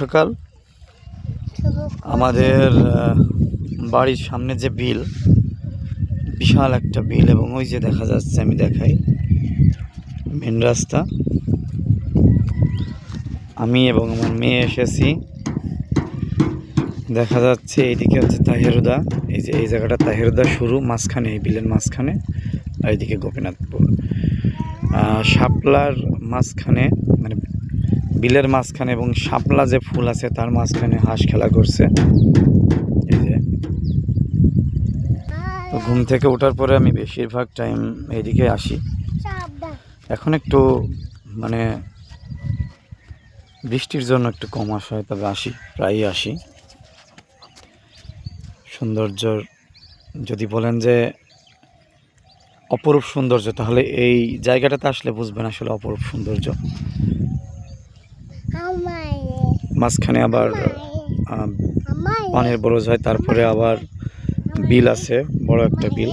সকাল আমাদের বাড়ির সামনে যে বিল, বিশাল একটা বিল, এবং ওই যে দেখা যাচ্ছে, আমি দেখাই, মেন রাস্তা। আমি এবং আমার মেয়ে এসেছি, দেখা যাচ্ছে এইদিকে হচ্ছে তাহিরুদা। এই যে এই জায়গাটা তাহিরুদা শুরু, মাঝখানে এই বিলের মাঝখানে, আর এইদিকে গোপীনাথপুর। শাপলার মাঝখানে, মানে বিলের মাঝখানে, এবং শাপলা যে ফুল আছে তার মাঝখানে হাঁস খেলা করছে। এই যে তো ঘুম থেকে ওঠার পরে আমি বেশিরভাগ টাইম এইদিকে আসি। এখন একটু মানে বৃষ্টির জন্য একটু কম আসা হয়, তবে আসি, প্রায়ই আসি। সৌন্দর্যর যদি বলেন যে অপরূপ সৌন্দর্য, তাহলে এই জায়গাটাতে আসলে বুঝবেন আসলে অপরূপ সৌন্দর্য। মাঝখানে আবার পানির বরজ হয়, তারপরে আবার বিল আছে, বড় একটা বিল।